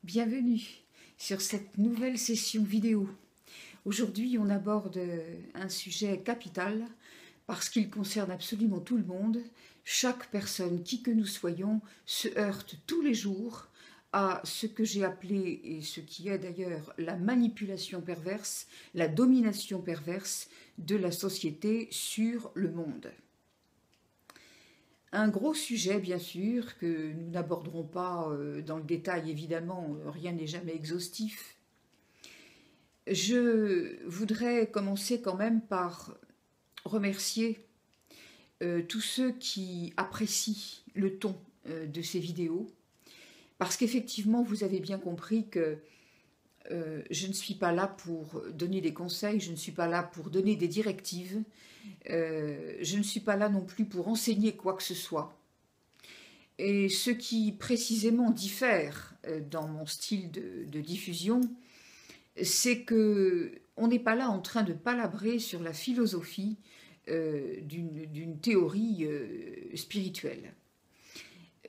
Bienvenue sur cette nouvelle session vidéo. Aujourd'hui, on aborde un sujet capital parce qu'il concerne absolument tout le monde. Chaque personne, qui que nous soyons, se heurte tous les jours à ce que j'ai appelé, et ce qui est d'ailleurs la manipulation perverse, la domination perverse de la société sur le monde. Un gros sujet, bien sûr, que nous n'aborderons pas dans le détail, évidemment, rien n'est jamais exhaustif. Je voudrais commencer quand même par remercier tous ceux qui apprécient le ton de ces vidéos, parce qu'effectivement, vous avez bien compris que je ne suis pas là pour donner des conseils, je ne suis pas là pour donner des directives, je ne suis pas là non plus pour enseigner quoi que ce soit. Et ce qui précisément diffère dans mon style de diffusion, c'est que on n'est pas là en train de palabrer sur la philosophie d'une théorie spirituelle.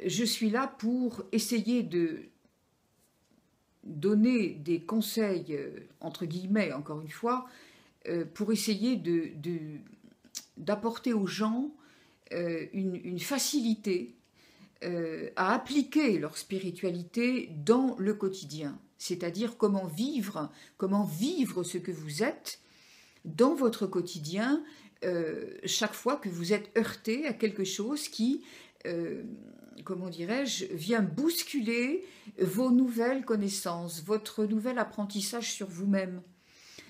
Je suis là pour essayer de donner des conseils, entre guillemets, encore une fois, pour essayer d'apporter aux gens une facilité à appliquer leur spiritualité dans le quotidien, c'est-à-dire comment vivre ce que vous êtes dans votre quotidien chaque fois que vous êtes heurté à quelque chose qui, comment dirais-je, vient bousculer vos nouvelles connaissances, votre nouvel apprentissage sur vous-même.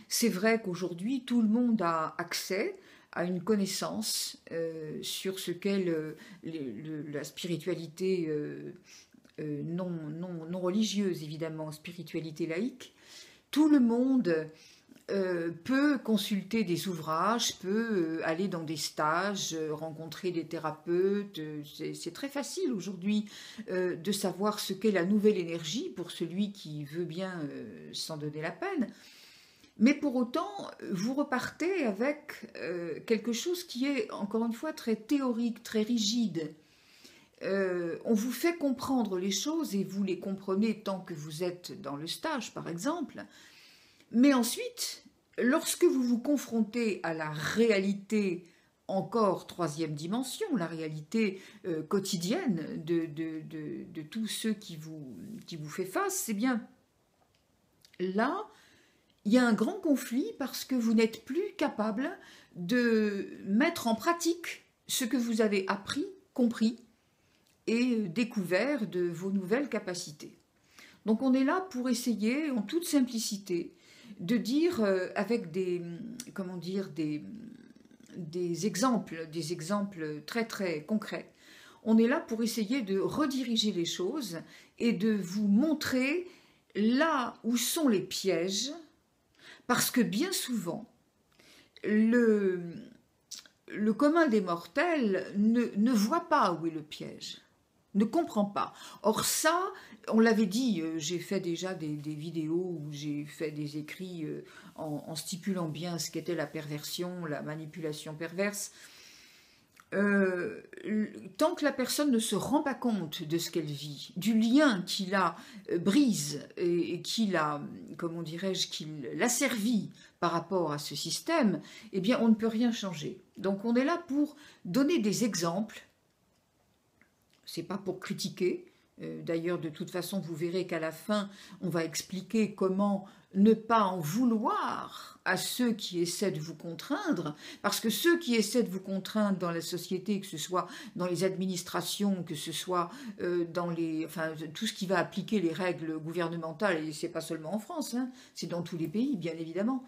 C'est vrai qu'aujourd'hui, tout le monde a accès à une connaissance sur ce qu'est la spiritualité non religieuse, évidemment, spiritualité laïque. Tout le monde peut consulter des ouvrages, peut aller dans des stages, rencontrer des thérapeutes. C'est très facile aujourd'hui de savoir ce qu'est la nouvelle énergie pour celui qui veut bien s'en donner la peine. Mais pour autant, vous repartez avec quelque chose qui est, encore une fois, très théorique, très rigide. On vous fait comprendre les choses et vous les comprenez tant que vous êtes dans le stage, par exemple. Mais ensuite, lorsque vous vous confrontez à la réalité, encore troisième dimension, la réalité quotidienne de tous ceux qui vous fait face, c'est bien là, il y a un grand conflit parce que vous n'êtes plus capable de mettre en pratique ce que vous avez appris, compris et découvert de vos nouvelles capacités. Donc on est là pour essayer, en toute simplicité, de dire avec des exemples très très concrets. On est là pour essayer de rediriger les choses et de vous montrer là où sont les pièges, parce que bien souvent, le commun des mortels ne voit pas où est le piège, ne comprend pas. Or ça, on l'avait dit, j'ai fait déjà des vidéos où j'ai fait des écrits en stipulant bien ce qu'était la perversion, la manipulation perverse. Tant que la personne ne se rend pas compte de ce qu'elle vit, du lien qui la brise et qui la, comment dirais-je, qui l'asservit par rapport à ce système, eh bien on ne peut rien changer. Donc on est là pour donner des exemples. C'est pas pour critiquer. D'ailleurs, de toute façon, vous verrez qu'à la fin, on va expliquer comment ne pas en vouloir à ceux qui essaient de vous contraindre, parce que ceux qui essaient de vous contraindre dans la société, que ce soit dans les administrations, que ce soit dans tout ce qui va appliquer les règles gouvernementales, et c'est pas seulement en France, hein, c'est dans tous les pays, bien évidemment.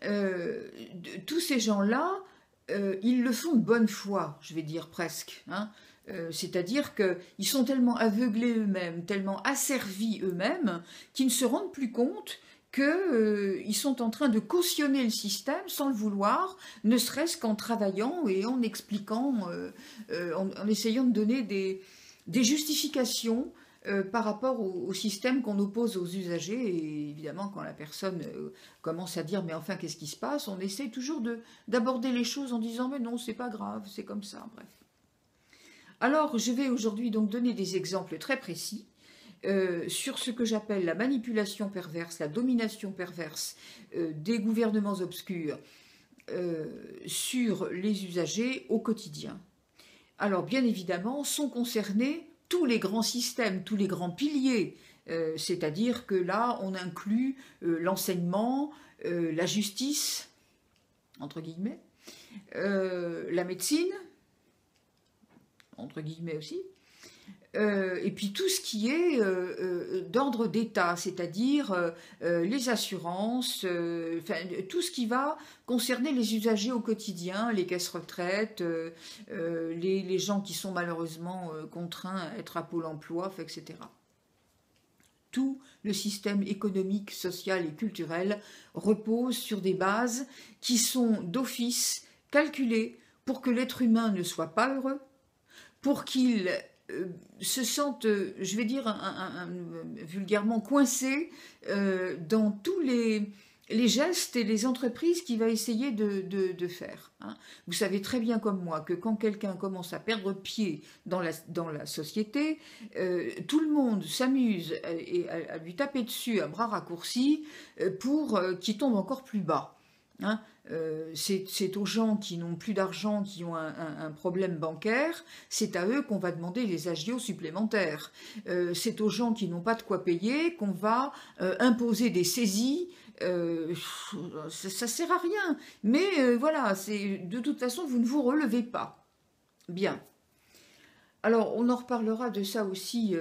Tous ces gens-là, ils le font de bonne foi, je vais dire presque, hein. C'est-à-dire qu'ils sont tellement aveuglés eux-mêmes, tellement asservis eux-mêmes, qu'ils ne se rendent plus compte qu'ils sont en train de cautionner le système sans le vouloir, ne serait-ce qu'en travaillant et en expliquant, en essayant de donner des justifications par rapport au système qu'on oppose aux usagers. Et évidemment, quand la personne commence à dire « mais enfin, qu'est-ce qui se passe ?» on essaie toujours d'aborder les choses en disant « mais non, c'est pas grave, c'est comme ça, bref ». Alors, je vais aujourd'hui donc donner des exemples très précis sur ce que j'appelle la manipulation perverse, la domination perverse des gouvernements obscurs sur les usagers au quotidien. Alors bien évidemment sont concernés tous les grands systèmes, tous les grands piliers, c'est-à-dire que là on inclut l'enseignement, la justice, entre guillemets, la médecine, entre guillemets aussi, et puis tout ce qui est d'ordre d'État, c'est-à-dire les assurances, tout ce qui va concerner les usagers au quotidien, les caisses retraites, les gens qui sont malheureusement contraints à être à Pôle emploi, etc. Tout le système économique, social et culturel repose sur des bases qui sont d'office calculées pour que l'être humain ne soit pas heureux, pour qu'il se sentent, je vais dire vulgairement, coincés dans tous les gestes et les entreprises qu'il va essayer de faire. Hein. Vous savez très bien comme moi que quand quelqu'un commence à perdre pied dans la société, tout le monde s'amuse à lui taper dessus à bras raccourcis pour qu'il tombe encore plus bas. Hein. C'est aux gens qui n'ont plus d'argent, qui ont un problème bancaire, c'est à eux qu'on va demander les agios supplémentaires. C'est aux gens qui n'ont pas de quoi payer qu'on va imposer des saisies. Ça sert à rien. Mais voilà, de toute façon, vous ne vous relevez pas. Bien. Alors, on en reparlera de ça aussi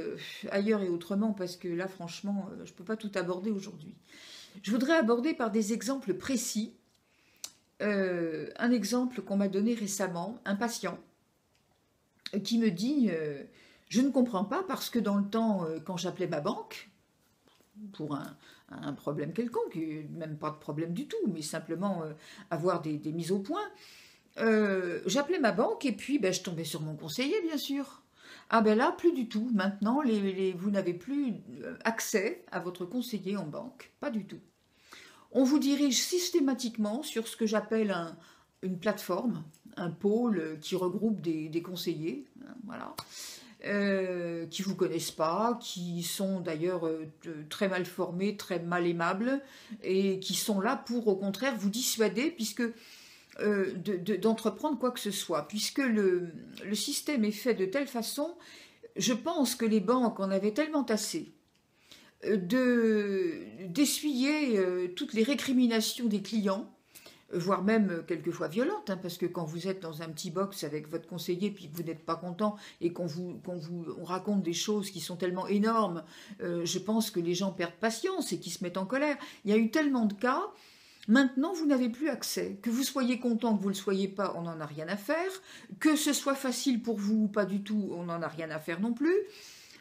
ailleurs et autrement, parce que là, franchement, je ne peux pas tout aborder aujourd'hui. Je voudrais aborder par des exemples précis. Un exemple qu'on m'a donné récemment, un patient qui me dit je ne comprends pas parce que dans le temps, quand j'appelais ma banque pour un problème quelconque, même pas de problème du tout, mais simplement avoir des mises au point, j'appelais ma banque et puis je tombais sur mon conseiller, bien sûr. Ah ben là, plus du tout. Maintenant, vous n'avez plus accès à votre conseiller en banque, pas du tout. On vous dirige systématiquement sur ce que j'appelle une plateforme, un pôle qui regroupe des conseillers, voilà, qui ne vous connaissent pas, qui sont d'ailleurs très mal formés, très mal aimables, et qui sont là pour, au contraire, vous dissuader d'entreprendre quoi que ce soit. Puisque le système est fait de telle façon, je pense que les banques en avaient tellement assez d'essuyer toutes les récriminations des clients, voire même quelquefois violentes, hein, parce que quand vous êtes dans un petit box avec votre conseiller puis que vous n'êtes pas content et qu'on vous raconte des choses qui sont tellement énormes, je pense que les gens perdent patience et qu'ils se mettent en colère. Il y a eu tellement de cas. Maintenant, vous n'avez plus accès. Que vous soyez content, que vous ne le soyez pas, on n'en a rien à faire. Que ce soit facile pour vous ou pas du tout, on n'en a rien à faire non plus.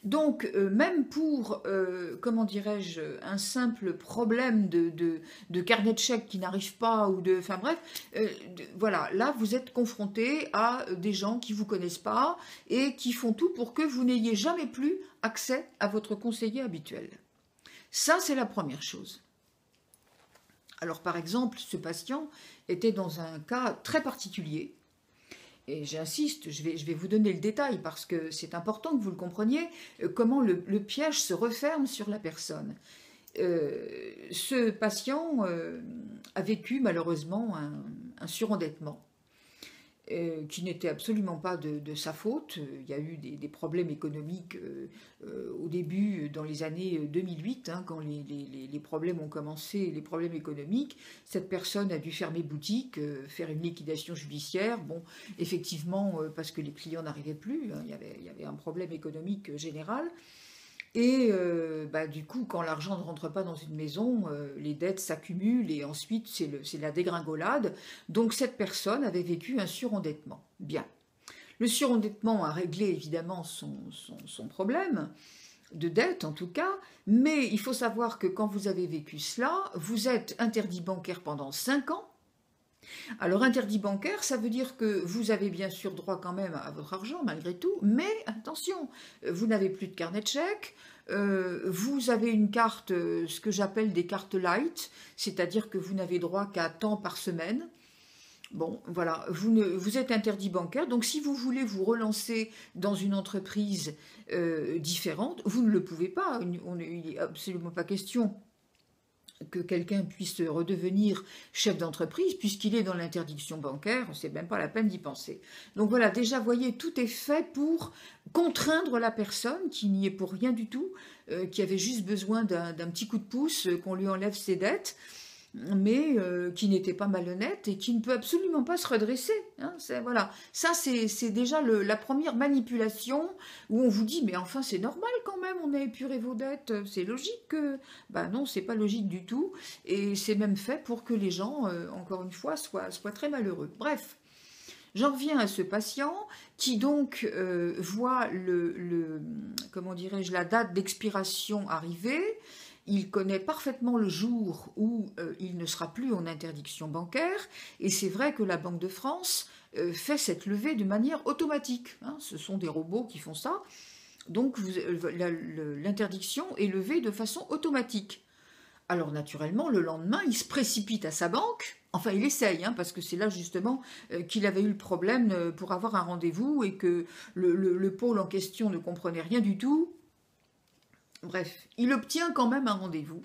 Donc, même pour, comment dirais-je, un simple problème de carnet de chèques qui n'arrive pas, ou de... Enfin bref, voilà, là, vous êtes confronté à des gens qui ne vous connaissent pas et qui font tout pour que vous n'ayez jamais plus accès à votre conseiller habituel. Ça, c'est la première chose. Alors, par exemple, ce patient était dans un cas très particulier. Et j'insiste, je vais vous donner le détail parce que c'est important que vous le compreniez, comment le piège se referme sur la personne. Ce patient a vécu malheureusement un surendettement qui n'était absolument pas de sa faute. Il y a eu des problèmes économiques au début, dans les années 2008, hein, quand les problèmes ont commencé, les problèmes économiques. Cette personne a dû fermer boutique, faire une liquidation judiciaire. Bon, effectivement, parce que les clients n'arrivaient plus, hein, il y avait un problème économique général. Et du coup, quand l'argent ne rentre pas dans une maison, les dettes s'accumulent et ensuite c'est la dégringolade. Donc cette personne avait vécu un surendettement. Bien. Le surendettement a réglé évidemment son problème, de dette en tout cas, mais il faut savoir que quand vous avez vécu cela, vous êtes interdit bancaire pendant 5 ans. Alors interdit bancaire, ça veut dire que vous avez bien sûr droit quand même à votre argent malgré tout, mais attention, vous n'avez plus de carnet de chèques, vous avez une carte, ce que j'appelle des cartes light, c'est-à-dire que vous n'avez droit qu'à temps par semaine. Bon, voilà, vous êtes interdit bancaire, donc si vous voulez vous relancer dans une entreprise différente, vous ne le pouvez pas. Il n'est absolument pas question que quelqu'un puisse redevenir chef d'entreprise, puisqu'il est dans l'interdiction bancaire, c'est même pas la peine d'y penser. Donc voilà, déjà, voyez, tout est fait pour contraindre la personne qui n'y est pour rien du tout, qui avait juste besoin d'un petit coup de pouce, qu'on lui enlève ses dettes, mais qui n'était pas malhonnête et qui ne peut absolument pas se redresser. Hein, voilà. Ça, c'est déjà la première manipulation où on vous dit, mais enfin, c'est normal quand même, on a épuré vos dettes, c'est logique que... Ben non, c'est pas logique du tout, et c'est même fait pour que les gens, encore une fois, soient très malheureux. Bref, j'en reviens à ce patient qui donc voit comment dirais-je, la date d'expiration arriver. Il connaît parfaitement le jour où il ne sera plus en interdiction bancaire, et c'est vrai que la Banque de France fait cette levée de manière automatique. Hein, ce sont des robots qui font ça, donc l'interdiction est levée de façon automatique. Alors naturellement, le lendemain, il se précipite à sa banque, enfin il essaye, hein, parce que c'est là justement qu'il avait eu le problème pour avoir un rendez-vous et que le pôle en question ne comprenait rien du tout. Bref, il obtient quand même un rendez-vous.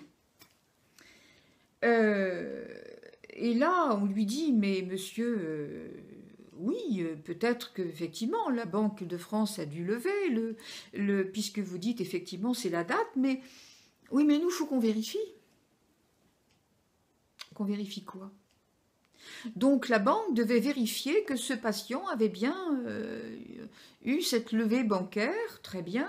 Et là, on lui dit, mais monsieur, oui, peut-être qu'effectivement, la Banque de France a dû lever, puisque vous dites effectivement c'est la date, mais oui, mais nous, il faut qu'on vérifie. Qu'on vérifie quoi? Donc la banque devait vérifier que ce patient avait bien eu cette levée bancaire, très bien.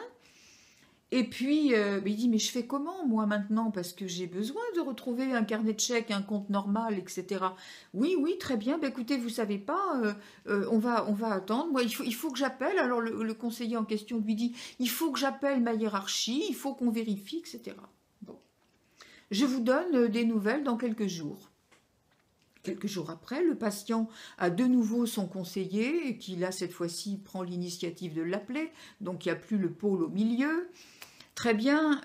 Et puis, il dit, mais je fais comment, moi, maintenant? Parce que j'ai besoin de retrouver un carnet de chèques, un compte normal, etc. Oui, oui, très bien. Ben, écoutez, vous savez pas, on va attendre. Moi, il faut que j'appelle. Alors, le conseiller en question lui dit, il faut que j'appelle ma hiérarchie, il faut qu'on vérifie, etc. Bon. Je vous donne des nouvelles dans quelques jours. Quelques jours après, le patient a de nouveau son conseiller, qui là, cette fois-ci, prend l'initiative de l'appeler. Donc, il n'y a plus le pôle au milieu. Très bien,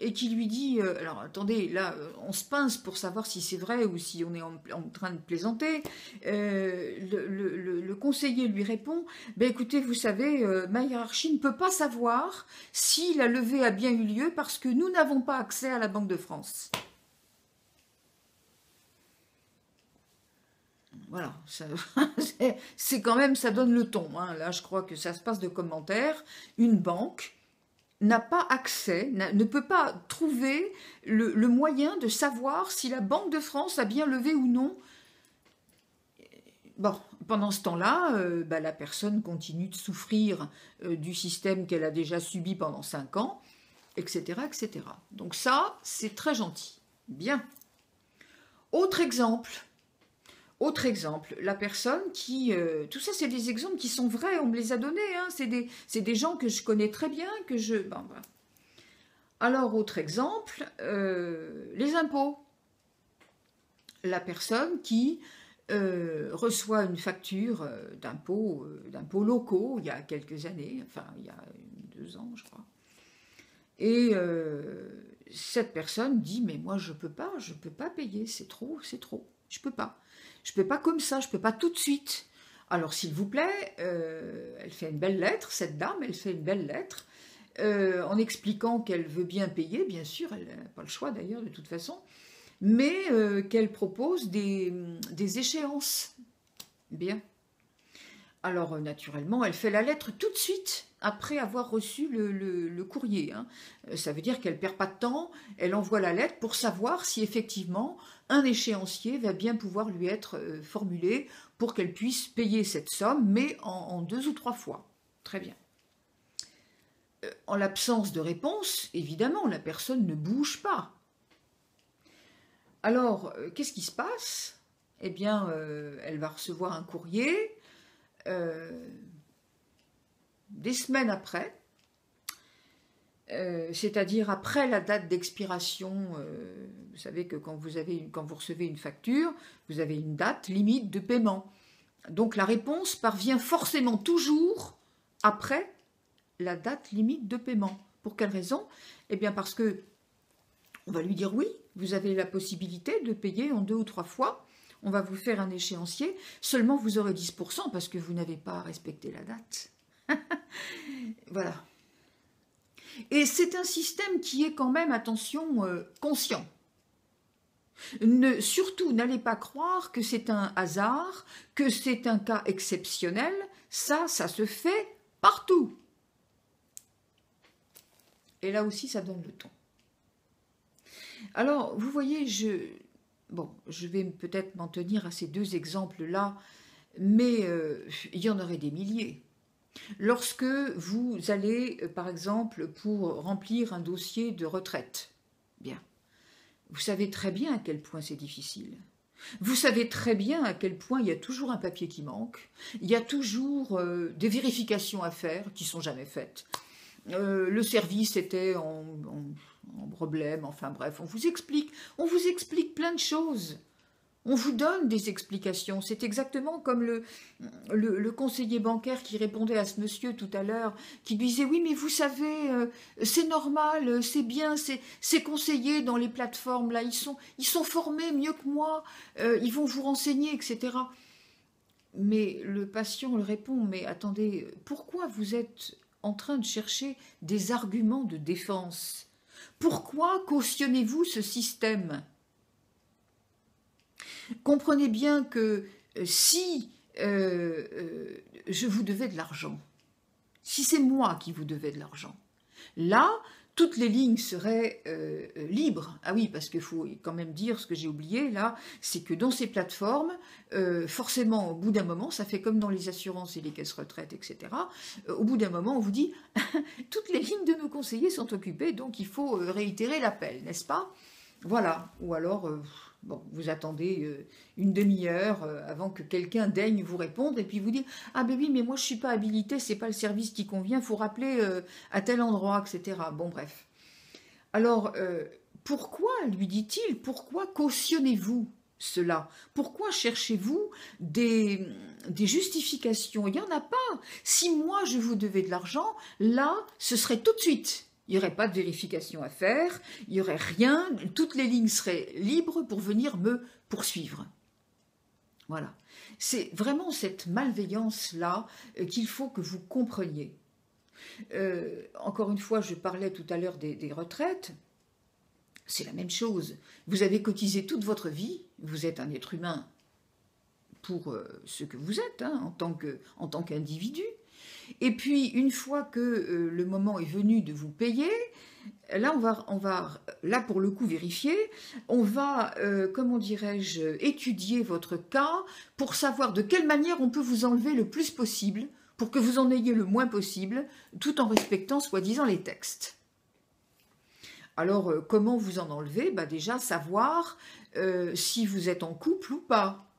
et qui lui dit, alors attendez, là on se pince pour savoir si c'est vrai ou si on est en train de plaisanter. Le conseiller lui répond, ben écoutez, vous savez, ma hiérarchie ne peut pas savoir si la levée a bien eu lieu parce que nous n'avons pas accès à la Banque de France. Voilà, c'est quand même, ça donne le ton. Hein. Là, je crois que ça se passe de commentaires. Une banque n'a pas accès, ne peut pas trouver le moyen de savoir si la Banque de France a bien levé ou non. Bon, pendant ce temps-là, la personne continue de souffrir du système qu'elle a déjà subi pendant 5 ans, etc., etc. Donc ça, c'est très gentil. Bien. Autre exemple, la personne qui... tout ça, c'est des exemples qui sont vrais, on me les a donnés. Hein, c'est des gens que je connais très bien, que je... Bon. Alors, autre exemple, les impôts. La personne qui reçoit une facture d'impôts locaux il y a quelques années, enfin, il y a 2 ans, je crois. Et cette personne dit, mais moi, je peux pas payer, c'est trop, je peux pas. Je ne peux pas comme ça, je ne peux pas tout de suite. Alors, s'il vous plaît, elle fait une belle lettre, cette dame, elle fait une belle lettre, en expliquant qu'elle veut bien payer, bien sûr, elle n'a pas le choix d'ailleurs, de toute façon, mais qu'elle propose des échéances. Bien. Alors, naturellement, elle fait la lettre tout de suite, après avoir reçu le courrier. Hein. Ça veut dire qu'elle ne perd pas de temps, elle envoie la lettre pour savoir si effectivement un échéancier va bien pouvoir lui être formulé pour qu'elle puisse payer cette somme, mais en 2 ou 3 fois. Très bien. En l'absence de réponse, évidemment, la personne ne bouge pas. Alors, qu'est-ce qui se passe? Eh bien, elle va recevoir un courrier des semaines après, c'est-à-dire après la date d'expiration. Vous savez que quand vous recevez une facture, vous avez une date limite de paiement. Donc la réponse parvient forcément toujours après la date limite de paiement. Pour quelle raison? Eh bien parce que on va lui dire oui, vous avez la possibilité de payer en 2 ou 3 fois, on va vous faire un échéancier, seulement vous aurez 10% parce que vous n'avez pas respecté la date. Voilà. Et c'est un système qui est quand même, attention, conscient. Surtout, n'allez pas croire que c'est un hasard, que c'est un cas exceptionnel. Ça se fait partout. Et là aussi, ça donne le ton. Alors, vous voyez, je vais peut-être m'en tenir à ces deux exemples-là, mais il y en aurait des milliers. Lorsque vous allez, par exemple, pour remplir un dossier de retraite, bien, vous savez très bien à quel point c'est difficile. Vous savez très bien à quel point il y a toujours un papier qui manque, il y a toujours des vérifications à faire qui ne sont jamais faites. Le service était en problème, enfin bref, on vous explique plein de choses. On vous donne des explications. C'est exactement comme le conseiller bancaire qui répondait à ce monsieur tout à l'heure, qui disait « Oui, mais vous savez, c'est normal, c'est bien, ces conseillers dans les plateformes, là, ils sont formés mieux que moi, ils vont vous renseigner, etc. » Mais le patient le répond « Mais attendez, pourquoi vous êtes en train de chercher des arguments de défense? Pourquoi cautionnez-vous ce système ? Comprenez bien que si je vous devais de l'argent, si c'est moi qui vous devais de l'argent, là, toutes les lignes seraient libres. Ah oui, parce qu'il faut quand même dire ce que j'ai oublié là, c'est que dans ces plateformes, forcément, au bout d'un moment, ça fait comme dans les assurances et les caisses retraite, etc. Au bout d'un moment, on vous dit toutes les lignes de nos conseillers sont occupées, donc il faut réitérer l'appel, n'est-ce pas? Voilà. Ou alors, vous attendez une demi-heure avant que quelqu'un daigne vous répondre et puis vous dire « Ah ben oui, mais moi je ne suis pas habilité, ce n'est pas le service qui convient, il faut rappeler à tel endroit, etc. » Bon, bref. Alors, pourquoi, lui dit-il, pourquoi cautionnez-vous cela? Pourquoi cherchez-vous des justifications? Il n'y en a pas. Si moi je vous devais de l'argent, là, ce serait tout de suite. Il n'y aurait pas de vérification à faire, il n'y aurait rien, toutes les lignes seraient libres pour venir me poursuivre. Voilà. C'est vraiment cette malveillance-là qu'il faut que vous compreniez. Encore une fois, je parlais tout à l'heure des retraites. C'est la même chose. Vous avez cotisé toute votre vie, vous êtes un être humain pour ce que vous êtes, hein, en tant qu'individu. Et puis, une fois que le moment est venu de vous payer, là, on va là pour le coup vérifier, on va, comment dirais-je, étudier votre cas pour savoir de quelle manière on peut vous enlever le plus possible pour que vous en ayez le moins possible, tout en respectant soi-disant les textes. Alors, comment vous en enlever? Déjà, savoir si vous êtes en couple ou pas,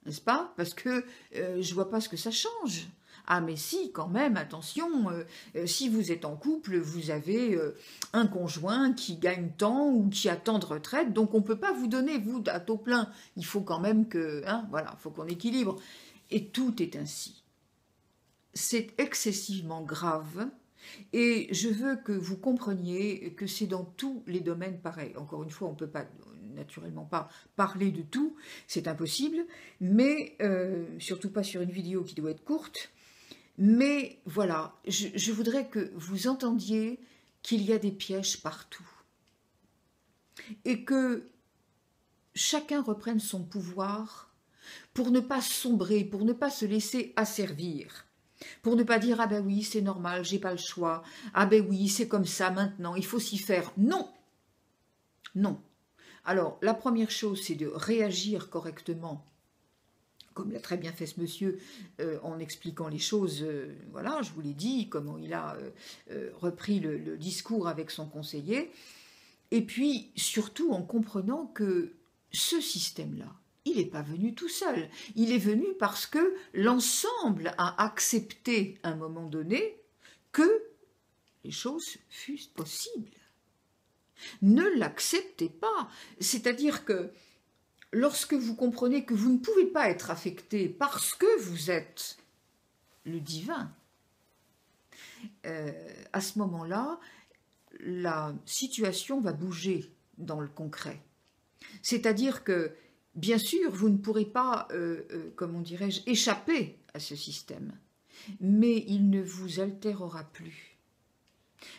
n'est-ce pas? Parce que je ne vois pas ce que ça change. Ah mais si, quand même, attention, si vous êtes en couple, vous avez un conjoint qui gagne tant ou qui attend de retraite, donc on ne peut pas vous donner, vous, à taux plein. Il faut quand même que, voilà, il faut qu'on équilibre. Et tout est ainsi. C'est excessivement grave et je veux que vous compreniez que c'est dans tous les domaines pareil. Encore une fois, on ne peut pas naturellement pas parler de tout, c'est impossible, mais surtout pas sur une vidéo qui doit être courte. Mais voilà, je voudrais que vous entendiez qu'il y a des pièges partout et que chacun reprenne son pouvoir pour ne pas sombrer, pour ne pas se laisser asservir, pour ne pas dire « Ah ben oui, c'est normal, j'ai pas le choix, ah ben oui, c'est comme ça maintenant, il faut s'y faire ». Non, non. Alors, la première chose, c'est de réagir correctement, comme l'a très bien fait ce monsieur en expliquant les choses, voilà, je vous l'ai dit, comment il a repris le discours avec son conseiller, et puis surtout en comprenant que ce système-là, il n'est pas venu tout seul, il est venu parce que l'ensemble a accepté à un moment donné que les choses fussent possibles. Ne l'acceptez pas, c'est-à-dire que lorsque vous comprenez que vous ne pouvez pas être affecté parce que vous êtes le divin, à ce moment-là, la situation va bouger dans le concret. C'est-à-dire que Bien sûr, vous ne pourrez pas, comment dirais-je, échapper à ce système, mais il ne vous altérera plus.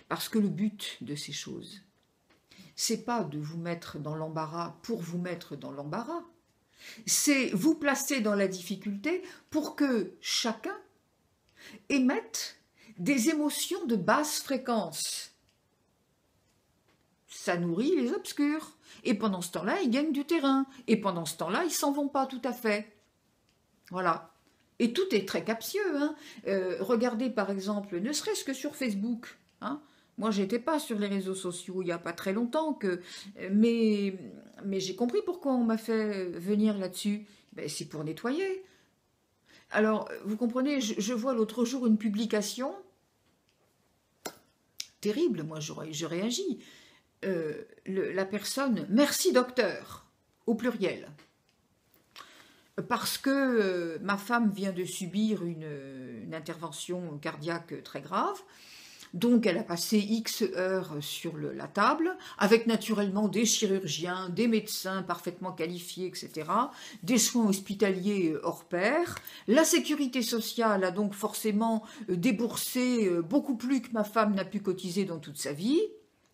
Parce que le but de ces choses, c'est pas de vous mettre dans l'embarras pour vous mettre dans l'embarras, c'est vous placer dans la difficulté pour que chacun émette des émotions de basse fréquence. Ça nourrit les obscurs. Et pendant ce temps-là, ils gagnent du terrain. Et pendant ce temps-là, ils s'en vont pas tout à fait. Voilà. Et tout est très captieux. Hein. Regardez par exemple, ne serait-ce que sur Facebook. Hein. Moi, j'étais pas sur les réseaux sociaux il n'y a pas très longtemps, mais j'ai compris pourquoi on m'a fait venir là-dessus. Ben, c'est pour nettoyer. Alors, vous comprenez, je vois l'autre jour une publication terrible, moi je réagis. La personne, merci docteur, au pluriel, parce que ma femme vient de subir une intervention cardiaque très grave. Donc elle a passé X heures sur la table, avec naturellement des chirurgiens, des médecins parfaitement qualifiés, etc., des soins hospitaliers hors pair. La sécurité sociale a donc forcément déboursé beaucoup plus que ma femme n'a pu cotiser dans toute sa vie.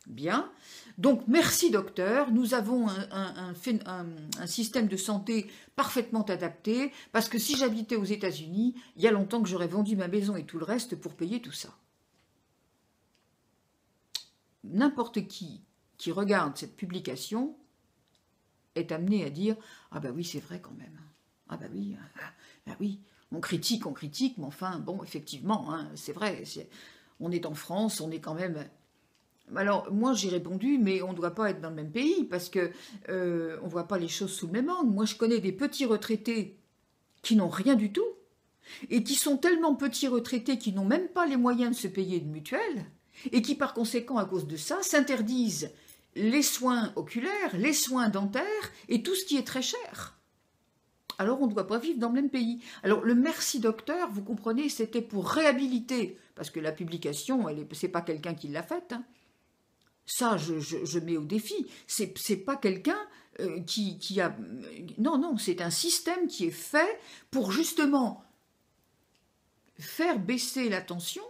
Bien. Donc merci docteur, nous avons un système de santé parfaitement adapté, parce que si j'habitais aux États-Unis, il y a longtemps que j'aurais vendu ma maison et tout le reste pour payer tout ça. N'importe qui regarde cette publication est amené à dire « Ah ben oui, c'est vrai quand même. Ah ben oui, on critique, mais enfin, bon, effectivement, hein, c'est vrai, on est en France, on est quand même... » Alors, moi, j'ai répondu, mais on ne doit pas être dans le même pays, parce qu'on ne voit pas les choses sous le même angle. Moi, je connais des petits retraités qui n'ont rien du tout, et qui sont tellement petits retraités qu'ils n'ont même pas les moyens de se payer une mutuelle, et qui par conséquent, à cause de ça, s'interdisent les soins oculaires, les soins dentaires et tout ce qui est très cher. Alors on ne doit pas vivre dans le même pays. Alors le merci docteur, vous comprenez, c'était pour réhabiliter, parce que la publication, c'est pas quelqu'un qui l'a faite. Hein. Ça, je mets au défi. C'est pas quelqu'un qui a... Non, c'est un système qui est fait pour justement faire baisser la tension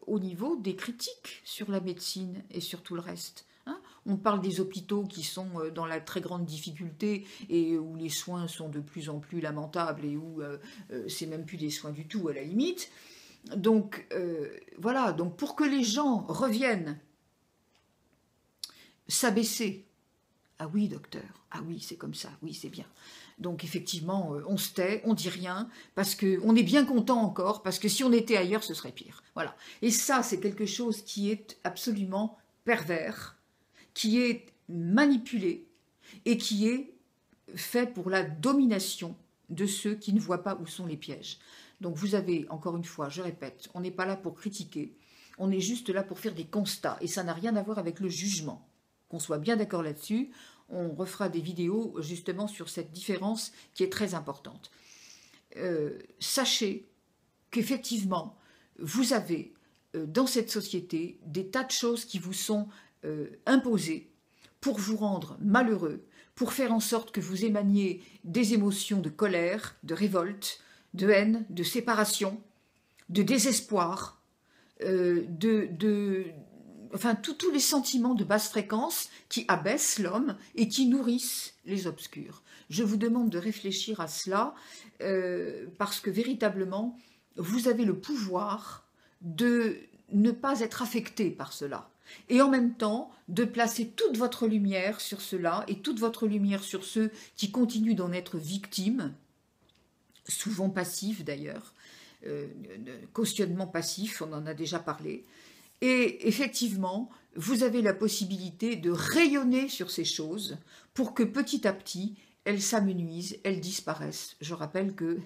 au niveau des critiques sur la médecine et sur tout le reste. Hein. On parle des hôpitaux qui sont dans la très grande difficulté et où les soins sont de plus en plus lamentables et où c'est même plus des soins du tout à la limite. Donc voilà, donc pour que les gens reviennent s'abaisser, ah oui docteur, ah oui c'est comme ça, oui c'est bien. Donc effectivement, on se tait, on dit rien, parce qu'on est bien content encore, parce que si on était ailleurs, ce serait pire. Voilà. Et ça, c'est quelque chose qui est absolument pervers, qui est manipulé et qui est fait pour la domination de ceux qui ne voient pas où sont les pièges. Donc vous avez, encore une fois, je répète, on n'est pas là pour critiquer, on est juste là pour faire des constats, et ça n'a rien à voir avec le jugement. Qu'on soit bien d'accord là-dessus, on refera des vidéos justement sur cette différence qui est très importante. Sachez qu'effectivement, vous avez dans cette société des tas de choses qui vous sont imposées pour vous rendre malheureux, pour faire en sorte que vous émaniez des émotions de colère, de révolte, de haine, de séparation, de désespoir, enfin tous les sentiments de basse fréquence qui abaissent l'homme et qui nourrissent les obscurs. Je vous demande de réfléchir à cela parce que véritablement, vous avez le pouvoir de ne pas être affecté par cela. Et en même temps, de placer toute votre lumière sur cela et toute votre lumière sur ceux qui continuent d'en être victimes, souvent passifs d'ailleurs, cautionnement passif, on en a déjà parlé. Et effectivement, vous avez la possibilité de rayonner sur ces choses pour que petit à petit, elles s'amenuisent, elles disparaissent. Je rappelle que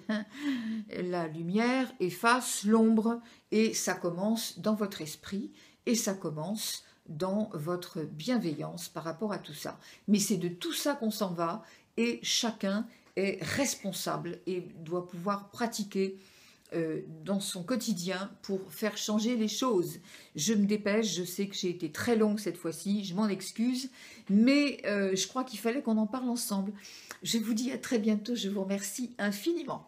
la lumière efface l'ombre et ça commence dans votre esprit et ça commence dans votre bienveillance par rapport à tout ça. Mais c'est de tout ça qu'on s'en va et chacun est responsable et doit pouvoir pratiquer dans son quotidien pour faire changer les choses. Je me dépêche, je sais que j'ai été très longue cette fois-ci, je m'en excuse, mais je crois qu'il fallait qu'on en parle ensemble. Je vous dis à très bientôt, je vous remercie infiniment.